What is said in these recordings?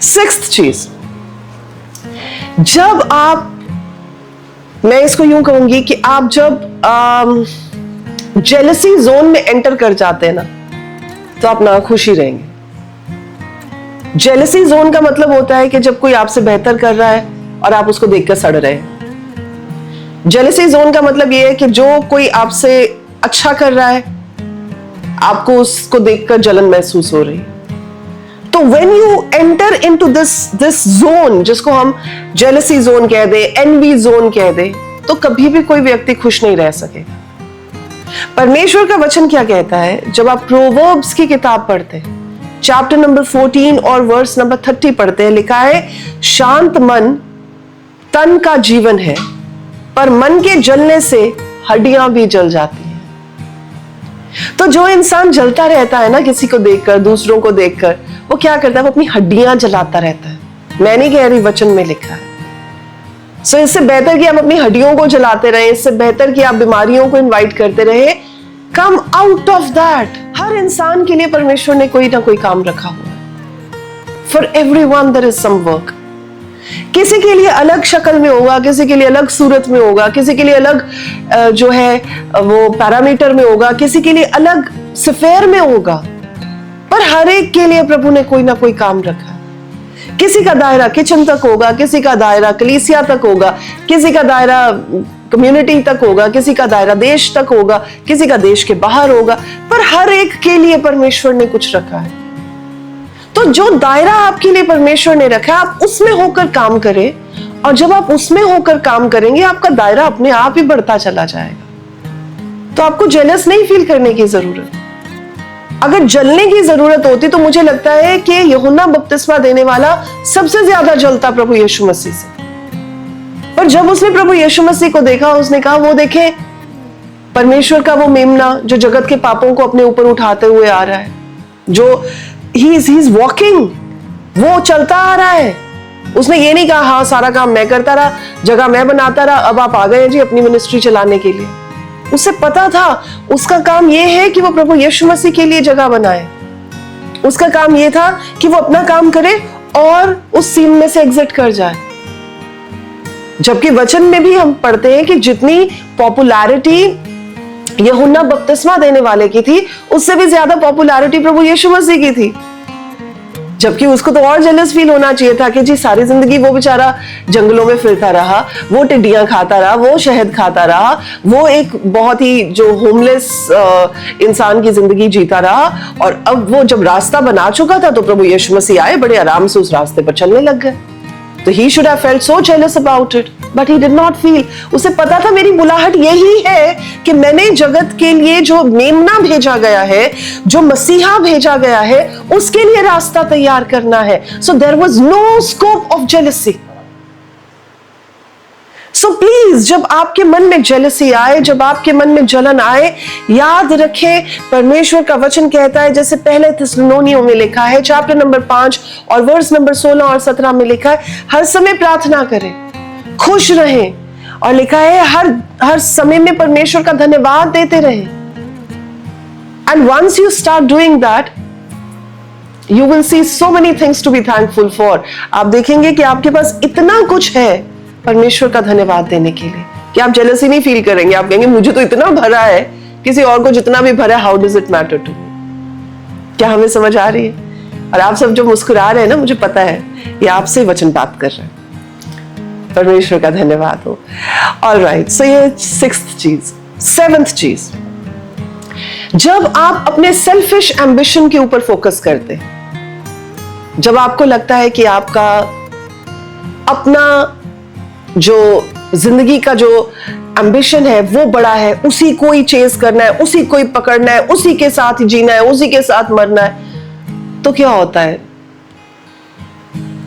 Sixth चीज, जब आप, मैं इसको यूं कहूंगी कि आप जब जेलसी जोन में एंटर कर जाते हैं ना, तो आप ना खुशी रहेंगे। जेलसी जोन का मतलब होता है कि जब कोई आपसे बेहतर कर रहा है और आप उसको देखकर सड़ रहे हैं। जेलसी जोन का मतलब यह है कि जो कोई आपसे अच्छा कर रहा है, आपको उसको देखकर जलन महसूस हो रही है। तो when you enter into this zone, जिसको हम जेलसी जोन कह दे, एनवी जोन कह दे, तो कभी भी कोई व्यक्ति खुश नहीं रह सकेगा। परमेश्वर का वचन क्या कहता है? जब आप प्रोवर्ब्स की किताब पढ़ते हैं, चैप्टर नंबर 14 और वर्स नंबर 30 पढ़ते हैं, लिखा है शांत मन तन का जीवन है, पर मन के जलने से हड्डियां भी जल जाती हैं। तो जो इंसान जलता रहता है ना, किसी को देखकर, दूसरों को देखकर, वो क्या करता है? वो अपनी हड्डियां जलाता रहता है। मैं नहीं कह रही, वचन में लिखा है। सो इससे बेहतर कि आप अपनी हड्डियों को जलाते रहे, इससे बेहतर कि आप बीमारियों को इनवाइट करते रहे। Come out of that. हर इंसान के लिए परमेश्वर ने कोई ना कोई काम रखा हुआ है। For everyone there is some work. किसी के लिए अलग शक्ल में होगा, किसी के लिए अलग सूरत में होगा, किसी के लिए अलग जो है वो पैरामीटर में होगा, किसी के लिए अलग स्फेयर में होगा, पर हर एक के लिए प्रभु ने कोई ना कोई काम रखा। किसी का दायरा किचन तक होगा, किसी का दायरा कलीसिया तक होगा, किसी का दायरा कम्युनिटी तक होगा, किसी का दायरा देश तक होगा, किसी का देश के बाहर होगा, पर हर एक के लिए परमेश्वर ने कुछ रखा है। तो जो दायरा आपके लिए परमेश्वर ने रखा है, आप उसमें होकर काम करें, और जब आप उसमें होकर काम करेंगे, आपका दायरा अपने आप ही बढ़ता चला जाएगा। तो आपको जेलस नहीं फील करने की जरूरत। अगर जलने की जरूरत होती तो मुझे लगता है कि यूहन्ना बपतिस्मा देने वाला सबसे ज्यादा जलता प्रभु यीशु मसीह से। पर जब उसने प्रभु यीशु मसीह को देखा, उसने कहा, वो देखे परमेश्वर का वो मेमना जो जगत के पापों को अपने ऊपर उठाते हुए आ रहा है, जो he is walking, वो चलता आ रहा है। उसने ये नहीं कहा हाँ सारा काम मैं करता रहा, जगह मैं बनाता रहा, अब आप आ गए जी अपनी मिनिस्ट्री चलाने के लिए। उसे पता था उसका काम ये है कि वो प्रभु यीशु मसीह के लिए जगह बनाए। उसका काम ये था कि वो अपना काम करे और उस सीन में से एग्जिट कर जाए। जबकि वचन में भी हम पढ़ते हैं कि जितनी पॉपुलैरिटी यूहन्ना बपतिस्मा देने वाले की थी, उससे भी ज्यादा पॉपुलैरिटी प्रभु यीशु मसीह की थी। जबकि उसको तो और जेलस फील होना चाहिए था कि जी सारी जिंदगी वो बेचारा जंगलों में फिरता रहा, वो टिड्डियां खाता रहा, वो शहद खाता रहा, वो एक बहुत ही जो होमलेस इंसान की जिंदगी जीता रहा, और अब वो जब रास्ता बना चुका था तो प्रभु यीशु मसीह आए, बड़े आराम से उस रास्ते पर चलने लग गए। तो he should have felt so jealous about it, but he did not feel। उसे पता था मेरी बुलाहट यही है कि मैंने जगत के लिए जो मेमना भेजा गया है, जो मसीहा भेजा गया है, उसके लिए रास्ता तैयार करना है। So there was no scope of jealousy। So please, जब आपके मन में जेलसी आए, जब आपके मन में जलन आए, याद रखें परमेश्वर का वचन कहता है, जैसे पहले थिस्सलुनीकियों में लिखा है चैप्टर नंबर 5 और वर्स नंबर 16 और 17 में लिखा है, हर समय प्रार्थना करें, खुश रहें, और लिखा है हर समय में परमेश्वर का धन्यवाद देते रहें। And once you start doing that, you will see so many things to be thankful for। आप देखेंगे कि आपके पास इतना कुछ है परमेश्वर का धन्यवाद देने के लिए कि आप जेलसी नहीं फील करेंगे। आप कहेंगे मुझे तो इतना भरा है, किसी और को जितना भी भरा है, how does it matter to me. क्या हमें समझ आ रही है? और आप सब जो मुस्कुरा रहे हैं ना, मुझे पता है ये आपसे वचन बात कर रहे हैं। परमेश्वर का धन्यवाद हो। ऑलराइट, सो ये सिक्स्थ चीज। सेवंथ चीज, जब आप अपने सेल्फिश एम्बिशन के ऊपर फोकस करते हैं, जब आपको लगता है कि आपका अपना जो जिंदगी का जो एम्बिशन है वो बड़ा है, उसी को ही चेस करना है, उसी को ही पकड़ना है, उसी के साथ ही जीना है, उसी के साथ मरना है, तो क्या होता है?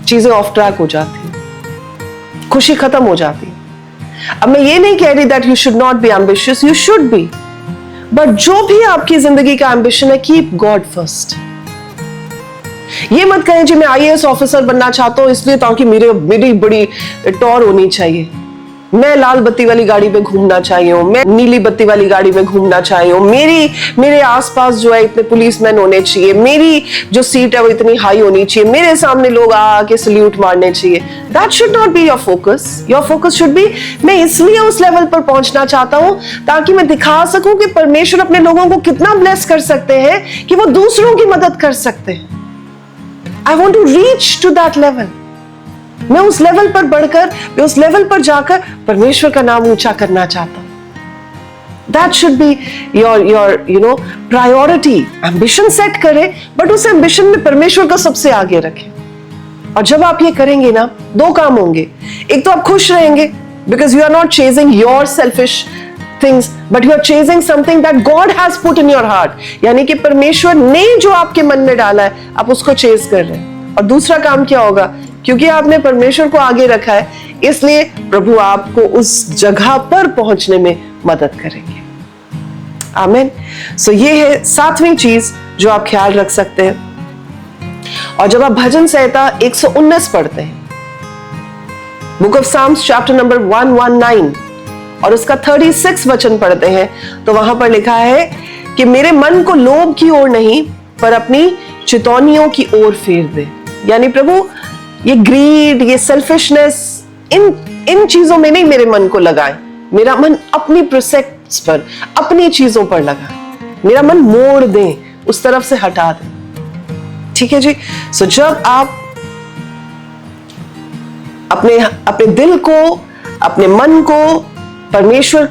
चीजें ऑफ ट्रैक हो जाती है, खुशी खत्म हो जाती है। अब मैं ये नहीं कह रही that you should not be ambitious, you should be, but जो भी आपकी जिंदगी का एम्बिशन है, कीप गॉड फर्स्ट। ये मत कहें जी मैं आईएएस ऑफिसर बनना चाहता हूं इसलिए ताकि मेरी बड़ी टॉर होनी चाहिए। मैं लाल बत्ती वाली गाड़ी में घूमना चाहिए हूँ, मैं नीली बत्ती वाली गाड़ी में घूमना चाहिए हूँ, मेरे आसपास जो है इतने पुलिसमैन होने चाहिए, मेरी जो सीट है वो इतनी हाई होनी चाहिए, मेरे सामने लोग आके सल्यूट मारने चाहिए। That should not be your focus. Your focus should be, मैं इसलिए उस लेवल पर पहुंचना चाहता हूं ताकि मैं दिखा सकूं कि परमेश्वर अपने लोगों को कितना ब्लेस कर सकते हैं कि वो दूसरों की मदद कर सकते हैं। I want to reach to that level. मैं उस लेवल पर बढ़कर, मैं उस लेवल पर जाकर परमेश्वर का नाम ऊंचा करना चाहता हूं। That should be your priority. Ambition set करें, बट उस एम्बिशन में परमेश्वर को सबसे आगे रखें। और जब आप ये करेंगे ना, दो काम होंगे। एक तो आप खुश रहेंगे because you are not chasing your selfish things, but you are chasing something that God has put in your heart. यानी कि परमेश्वर ने जो आपके मन में डाला है, आप उसको चेज कर रहे हैं। और दूसरा काम क्या होगा, क्योंकि आपने परमेश्वर को आगे रखा है, इसलिए प्रभु आपको उस जगह पर पहुंचने में मदद करेंगे। आमीन। सो ये है 7वीं चीज जो आप ख्याल रख सकते हैं। और जब आप भजन संहिता 119 पढ़ते हैं, book of psalms chapter number 119 और उसका 36 वचन पढ़ते हैं, तो वहां पर लिखा है कि मेरे मन को लोभ की ओर नहीं पर अपनी चितौनियों की ओर फेर दे। यानी प्रभु ये ग्रीड, ये सेल्फिशनेस, इन चीजों में नहीं मेरे मन को लगाए। मेरा मन अपनी प्रोसेक्ट्स पर, अपनी चीजों पर लगाए। मेरा मन मोड़ दें, उस तरफ से हटा दें। ठीक है जी। सो जब आप अपने दिल को, अपने मन को परमेश्वर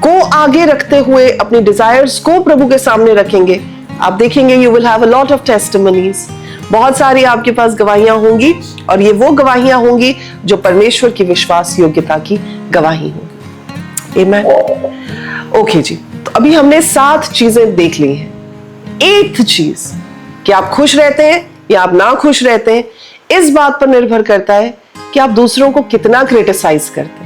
को आगे रखते हुए अपनी डिजायर्स को प्रभु के सामने रखेंगे, आप देखेंगे you will have a lot of testimonies. बहुत सारी आपके पास गवाहियां होंगी, और ये वो गवाहियां होंगी जो परमेश्वर की विश्वास योग्यता की गवाही होंगी। आमीन। ओके जी, तो अभी हमने 7 चीजें देख ली हैं। 8th चीज कि आप खुश रहते हैं या आप ना खुश रहते हैं, इस बात पर निर्भर करता है कि आप दूसरों को कितना क्रिटिसाइज करते हैं।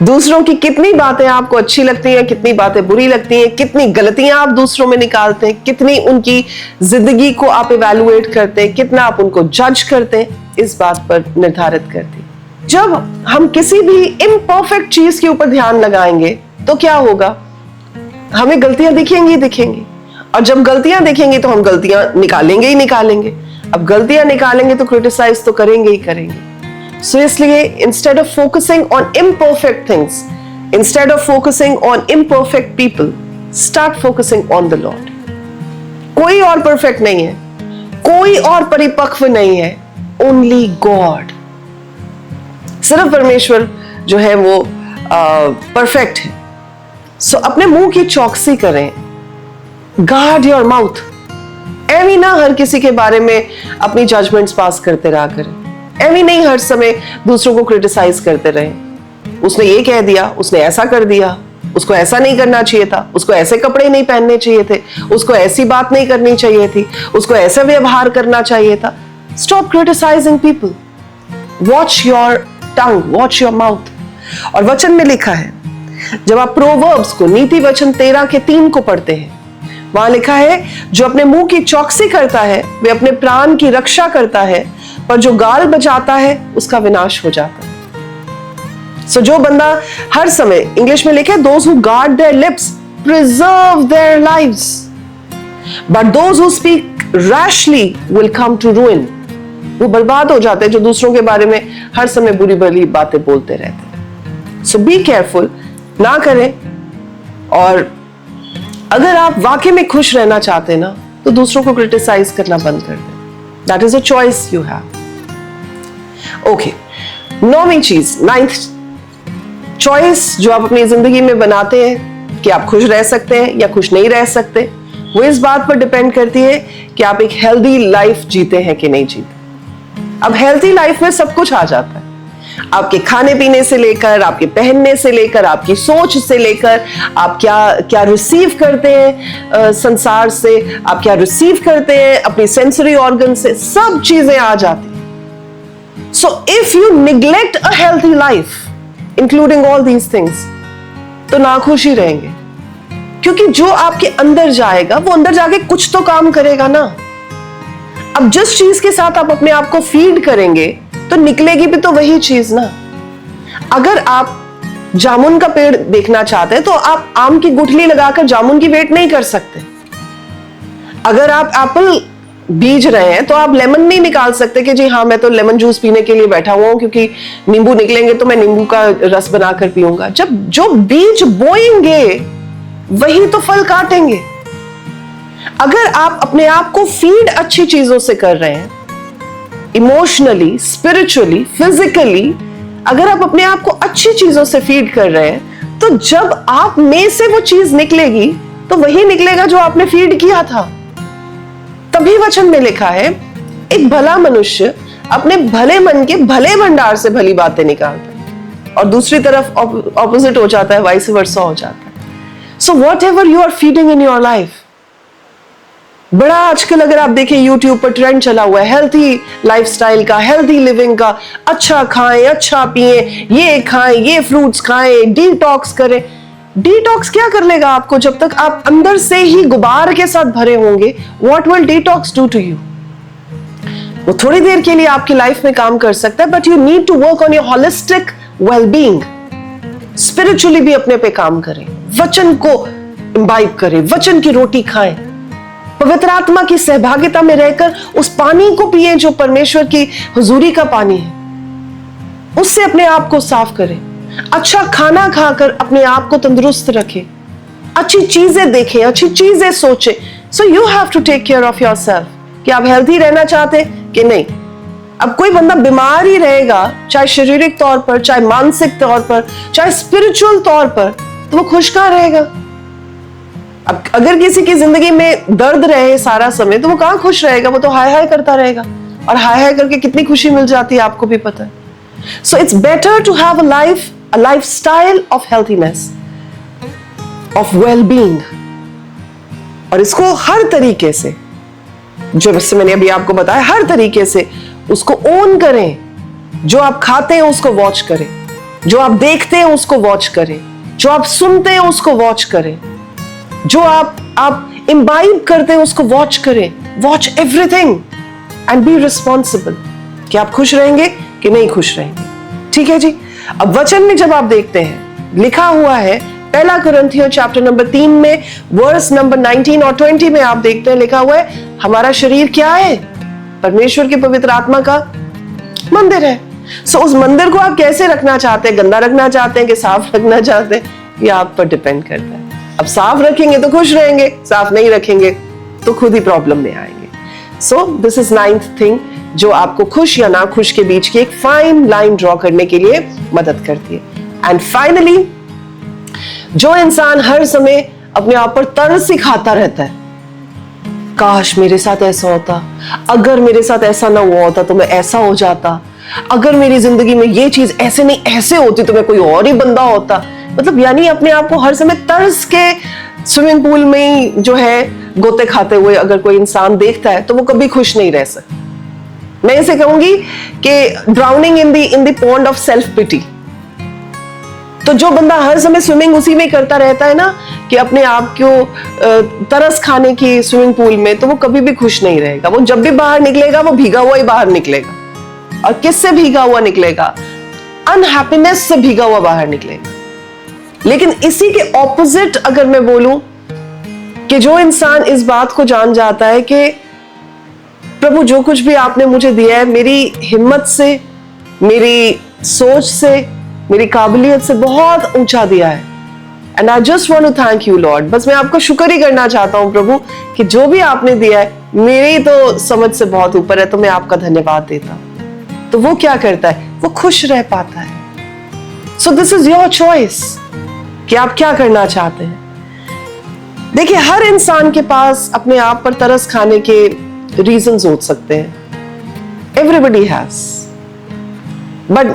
दूसरों की कितनी बातें आपको अच्छी लगती हैं, कितनी बातें बुरी लगती हैं, कितनी गलतियां आप दूसरों में निकालते हैं, कितनी उनकी जिंदगी को आप इवैल्यूएट करते हैं, कितना आप उनको जज करते हैं, इस बात पर निर्धारित करती है। जब हम किसी भी इम्परफेक्ट चीज के ऊपर ध्यान लगाएंगे तो क्या होगा, हमें गलतियां दिखेंगी। और जब गलतियां दिखेंगी तो हम गलतियां निकालेंगे ही निकालेंगे। अब गलतियां निकालेंगे तो क्रिटिसाइज तो करेंगे ही करेंगे। So इसलिए instead of focusing on imperfect things, instead of focusing on imperfect people, start focusing on the Lord. कोई और परफेक्ट नहीं है, कोई और परिपक्व नहीं है, only God. सिर्फ परमेश्वर जो है वो परफेक्ट है। सो अपने मुंह की चौकसी करें, guard your mouth. ऐवी ना हर किसी के बारे में अपनी जजमेंट्स पास करते रहा करें। ऐवी नहीं हर समय दूसरों को क्रिटिसाइज करते रहे। उसने ये कह दिया, उसने ऐसा कर दिया, उसको ऐसा नहीं करना चाहिए था, उसको ऐसे कपड़े नहीं पहनने चाहिए थे, उसको ऐसी बात नहीं करनी चाहिए थी, उसको ऐसा व्यवहार करना चाहिए था। Stop criticising people. Watch your tongue, watch your mouth. और वचन में लिखा है, जब आप प्रोवर्ब्स को, नीति वचन 13:3 को पढ़ते हैं, वहां लिखा है जो अपने मुंह की चौकसी करता है वे अपने प्राण की रक्षा करता है, पर जो गाल बजाता है उसका विनाश हो जाता है। सो जो बंदा हर समय, इंग्लिश में लिखे those who guard their lips preserve their lives, but those who speak rashly will come to ruin. वो बर्बाद हो जाते हैं जो दूसरों के बारे में हर समय बुरी भली बातें बोलते रहते हैं। सो बी केयरफुल, ना करें। और अगर आप वाकई में खुश रहना चाहते हैं ना, तो दूसरों को क्रिटिसाइज करना बंद कर दें। That is a choice you have. Okay. 9वीं चीज, 9th choice जो आप अपनी जिंदगी में बनाते हैं कि आप खुश रह सकते हैं या खुश नहीं रह सकते, वो इस बात पर डिपेंड करती है कि आप एक हेल्दी लाइफ जीते हैं कि नहीं जीते। अब हेल्दी लाइफ में सब कुछ आ जाता है, आपके खाने पीने से लेकर, आपके पहनने से लेकर, आपकी सोच से लेकर, आप क्या रिसीव करते हैं संसार से, आप क्या रिसीव करते हैं अपनी सेंसरी ऑर्गन से, सब चीजें आ जाती हैं। So if you neglect a healthy life including all these things, तो नाखुश ही रहेंगे। क्योंकि जो आपके अंदर जाएगा वो अंदर जाके कुछ तो काम करेगा ना। अब जिस चीज के साथ आप अपने आप को फीड करेंगे तो निकलेगी भी तो वही चीज ना। अगर आप जामुन का पेड़ देखना चाहते हैं तो आप आम की गुठली लगाकर जामुन की वेट नहीं कर सकते। अगर आप एप्पल बीज रहे हैं तो आप लेमन नहीं निकाल सकते कि जी हाँ मैं तो लेमन जूस पीने के लिए बैठा हुआ हूं क्योंकि नींबू निकलेंगे तो मैं नींबू का रस बनाकर पीऊंगा। जब जो बीज बोएंगे वही तो फल काटेंगे। अगर आप अपने आप को फीड अच्छी चीजों से कर रहे हैं, इमोशनली, स्पिरिचुअली, फिजिकली, अगर आप अपने आप को अच्छी चीजों से फीड कर रहे हैं तो जब आप में से वो चीज निकलेगी तो वही निकलेगा जो आपने फीड किया था। तभी वचन में लिखा है एक भला मनुष्य अपने भले मन के भले भंडार से भली बातें निकालता है, और दूसरी तरफ ऑपोजिट हो जाता है, वाइस वर्सा हो जाता है। So whatever you are feeding in your life, बड़ा आजकल अगर आप देखें यूट्यूब पर ट्रेंड चला हुआ है हेल्थी लाइफस्टाइल का, हेल्थी लिविंग का, अच्छा खाएं, अच्छा पिएं, ये खाएं, ये फ्रूट्स खाएं, डिटॉक्स करें। डिटॉक्स क्या कर लेगा आपको जब तक आप अंदर से ही गुबार के साथ भरे होंगे? What will detox do to you? वो थोड़ी देर के लिए आपकी लाइफ में काम कर सकता है, but you need to work on your holistic wellbeing. Spiritually भी अपने पे काम करें, वचन को इम्बाइब करें, वचन की रोटी खाएं, पवित्र आत्मा की सहभागिता में रहकर उस पानी को पिएं जो परमेश्वर की हुजूरी का पानी है, उससे अपने आप को साफ करें। अच्छा खाना खाकर अपने आप को तंदुरुस्त रखें, अच्छी चीजें देखें, अच्छी चीजें सोचें। So you have to take care of yourself कि आप हेल्थी रहना चाहते हैं कि नहीं। अब कोई बंदा बीमार ही रहेगा, चाहे शारीरिक तौर पर, चाहे मानसिक तौर पर, चाहे स्पिरिचुअल तौर पर, तो वो खुश कहां रहेगा? अब अगर किसी की जिंदगी में दर्द रहे सारा समय तो वो कहां खुश रहेगा? वो तो हाय हाय करता रहेगा, और हाय हाय करके कितनी खुशी मिल जाती है आपको भी पता है। So it's better to have a lifestyle of healthiness, of well-being, और इसको हर तरीके से, जो मैंने अभी आपको बताया, हर तरीके से उसको ओन करें। जो आप खाते हैं उसको वॉच करें, जो आप देखते हैं उसको वॉच करें, जो आप सुनते हैं उसको वॉच करें, जो आप इम्बाइब करते हैं उसको वॉच करें। Watch everything and be responsible कि आप खुश रहेंगे कि नहीं खुश रहेंगे। ठीक है जी। अब वचन में जब आप देखते हैं लिखा हुआ है, पहला कुरिन्थियों चैप्टर नंबर 3 में वर्स नंबर 19 और 20 में आप देखते हैं लिखा हुआ है हमारा शरीर क्या है? परमेश्वर के पवित्र आत्मा का मंदिर है। सो उस मंदिर को आप कैसे रखना चाहते हैं? गंदा रखना चाहते हैं कि साफ रखना चाहते हैं? ये आप पर डिपेंड करता है। अब साफ रखेंगे तो खुश रहेंगे, साफ नहीं रखेंगे तो खुद ही प्रॉब्लम में आएंगे। So this is 9th thing जो आपको खुश या ना खुश के बीच की एक फाइन लाइन ड्रॉ करने के लिए मदद करती है। एंड फाइनली, जो इंसान हर समय अपने आप पर तरस ही खाता रहता है, काश मेरे साथ ऐसा होता, अगर मेरे साथ ऐसा ना हुआ होता तो मैं ऐसा हो जाता, अगर मेरी जिंदगी में ये चीज ऐसे नहीं ऐसे होती तो मैं कोई और ही बंदा होता। मतलब यानी अपने आप को हर समय तरस के स्विमिंग पूल में ही जो है गोते खाते हुए अगर कोई इंसान देखता है तो वो कभी खुश नहीं रह सकता। मैं इसे कहूंगी कि drowning in the pond of self pity. तो जो बंदा हर समय स्विमिंग उसी में करता रहता है ना कि अपने आप को तरस खाने की स्विमिंग पूल में, तो वो कभी भी खुश नहीं रहेगा। वो जब भी बाहर निकलेगा वो भीगा हुआ ही बाहर निकलेगा। और किससे भीगा हुआ निकलेगा? अनहैप्पीनेस से भीगा हुआ बाहर निकलेगा। लेकिन इसी के ऑपोजिट अगर मैं बोलूं कि जो इंसान इस बात को जान जाता है कि प्रभु जो कुछ भी आपने मुझे दिया है मेरी हिम्मत से, मेरी सोच से, मेरी काबिलियत से बहुत ऊंचा दिया है, and I just want to thank you lord. बस मैं आपका शुक्र ही करना चाहता हूं प्रभु कि जो भी आपने दिया है मेरी तो समझ से बहुत ऊपर है, तो मैं आपका धन्यवाद देता हूं। तो वो क्या करता है? वो खुश रह पाता है। So this is your choice कि आप क्या करना चाहते हैं। देखिए, हर इंसान के पास अपने आप पर तरस खाने के रीजंस हो सकते हैं। Everybody has, but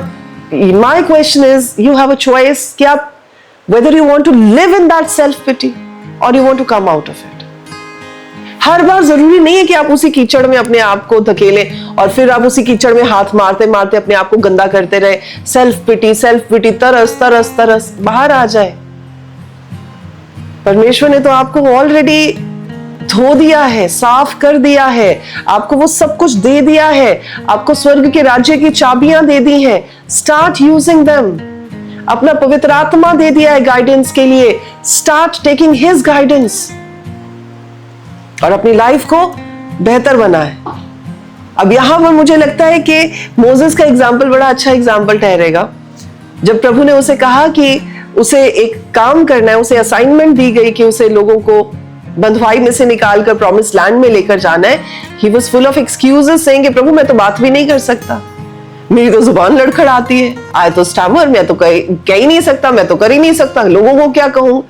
my question is you have a choice कि आप whether you want to live in that self pity or you want to come out of it। हर बार जरूरी नहीं है कि आप उसी कीचड़ में अपने आप को धकेलें और फिर आप उसी कीचड़ में हाथ मारते मारते अपने आप को गंदा करते रहे। सेल्फ पिटी, तरस तरस तरस बाहर आ जाए। परमेश्वर ने तो आपको ऑलरेडी धो दिया है, साफ कर दिया है, आपको वो सब कुछ दे दिया है, आपको स्वर्ग के राज्य की चाबियां दे दी हैं। Start using them. अपना पवित्र आत्मा दे दिया है गाइडेंस के लिए। स्टार्ट टेकिंग हिज गाइडेंस और अपनी लाइफ को बेहतर बनाए। अब यहां पर मुझे लगता है कि मोसेस का एग्जाम्पल बड़ा अच्छा एग्जाम्पल ठहरेगा। जब प्रभु ने उसे कहा कि उसे एक काम करना है, उसे असाइनमेंट दी गई कि उसे लोगों को बंधुआई में से निकालकर प्रॉमिस लैंड में लेकर जाना है। He was full of excuses saying कि प्रभु मैं तो बात भी नहीं कर सकता, मेरी तो जुबान लड़खड़ाती है, आई तो स्टैमर, मैं तो कह ही नहीं सकता, मैं तो कर ही नहीं सकता, लोगों को क्या कहूं।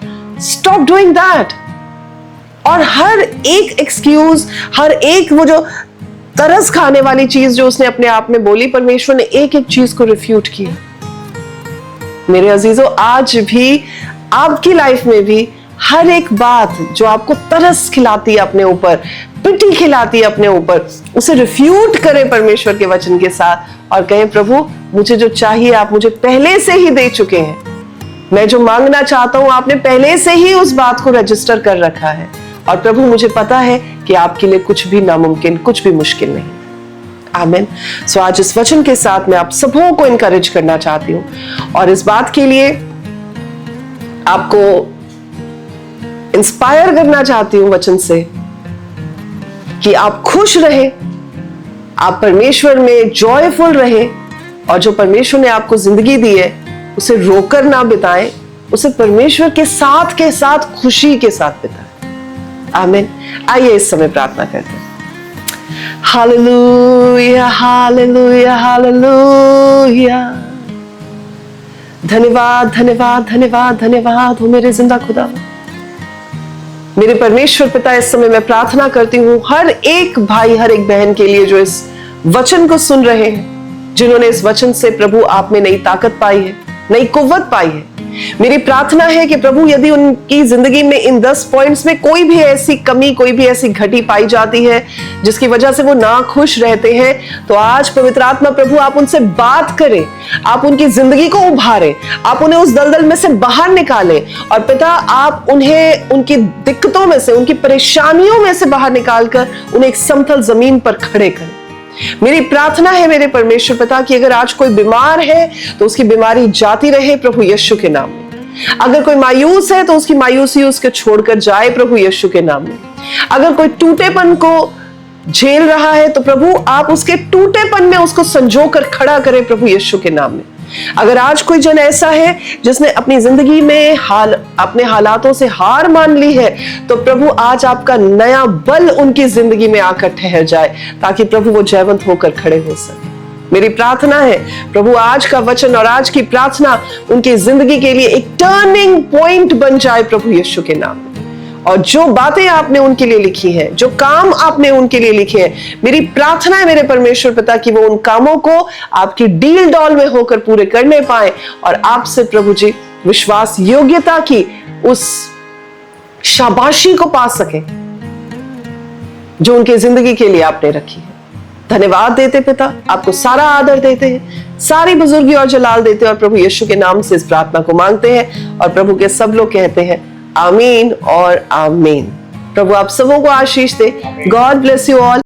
Stop doing that. और हर एक एक्सक्यूज, हर एक वो जो तरस खाने वाली चीज जो उसने अपने आप में बोली, परमेश्वर ने एक एक चीज को रिफ्यूट किया। मेरे अजीजों, आज भी आपकी लाइफ में भी हर एक बात जो आपको तरस खिलाती है अपने ऊपर, पिटी खिलाती है अपने ऊपर, उसे रिफ्यूट करें परमेश्वर के वचन के साथ और कहें प्रभु मुझे जो चाहिए आप मुझे पहले से ही दे चुके हैं, मैं जो मांगना चाहता हूं आपने पहले से ही उस बात को रजिस्टर कर रखा है, और प्रभु मुझे पता है कि आपके लिए कुछ भी नामुमकिन, कुछ भी मुश्किल नहीं। आमीन। सो आज इस वचन के साथ मैं आप सबों को इनकरेज करना चाहती हूं और इस बात के लिए आपको इंस्पायर करना चाहती हूं वचन से कि आप खुश रहे, आप परमेश्वर में जॉयफुल रहे और जो परमेश्वर ने आपको जिंदगी दी है उसे रोकर ना बिताएं, उसे परमेश्वर के साथ खुशी के साथ बिताएं। आमीन। आइए इस समय प्रार्थना करते हैं। Hallelujah, hallelujah, hallelujah. धन्यवाद, धन्यवाद, धन्यवाद, धन्यवाद हो मेरे जिंदा खुदा। मेरे परमेश्वर पिता, इस समय मैं प्रार्थना करती हूँ हर एक भाई, हर एक बहन के लिए जो इस वचन को सुन रहे हैं, जिन्होंने इस वचन से प्रभु आप में नई ताकत पाई है, नई कुव्वत पाई है। मेरी प्रार्थना है कि प्रभु यदि उनकी जिंदगी में इन 10 पॉइंट्स में कोई भी ऐसी कमी, कोई भी ऐसी घटी पाई जाती है जिसकी वजह से वो ना खुश रहते हैं, तो आज पवित्र आत्मा प्रभु आप उनसे बात करें, आप उनकी जिंदगी को उभारें, आप उन्हें उस दलदल में से बाहर निकालें और पिता आप उन्हें उनकी दिक्कतों में से, उनकी परेशानियों में से बाहर निकालकर उन्हें एक समतल जमीन पर खड़े करें। मेरी प्रार्थना है मेरे परमेश्वर पिता कि अगर आज कोई बीमार है तो उसकी बीमारी जाती रहे प्रभु यीशु के नाम में। अगर कोई मायूस है तो उसकी मायूसी उसके छोड़कर जाए प्रभु यीशु के नाम में। अगर कोई टूटेपन को झेल रहा है तो प्रभु आप उसके टूटेपन में उसको संजोकर खड़ा करें प्रभु यीशु के नाम में। अगर आज कोई जन ऐसा है जिसने अपनी जिंदगी में अपने हालातों से हार मान ली है, तो प्रभु आज आपका नया बल उनकी जिंदगी में आकर ठहर जाए ताकि प्रभु वो जयवंत होकर खड़े हो सके। मेरी प्रार्थना है प्रभु आज का वचन और आज की प्रार्थना उनकी जिंदगी के लिए एक टर्निंग पॉइंट बन जाए प्रभु यीशु के नाम में। और जो बातें आपने उनके लिए लिखी हैं, जो काम आपने उनके लिए लिखे हैं, मेरी प्रार्थना है मेरे परमेश्वर पिता कि वो उन कामों को आपकी डील डॉल में होकर पूरे करने पाए और आपसे प्रभु जी विश्वास योग्यता की उस शाबाशी को पा सके जो उनकी जिंदगी के लिए आपने रखी है। धन्यवाद देते पिता, आपको सारा आदर देते हैं, सारी बुजुर्गी और जलाल देते हैं और प्रभु यीशु के नाम से इस प्रार्थना को मांगते हैं और प्रभु के सब लोग कहते हैं आमीन और आमीन। प्रभु आप सबों को आशीष दे। God bless you all.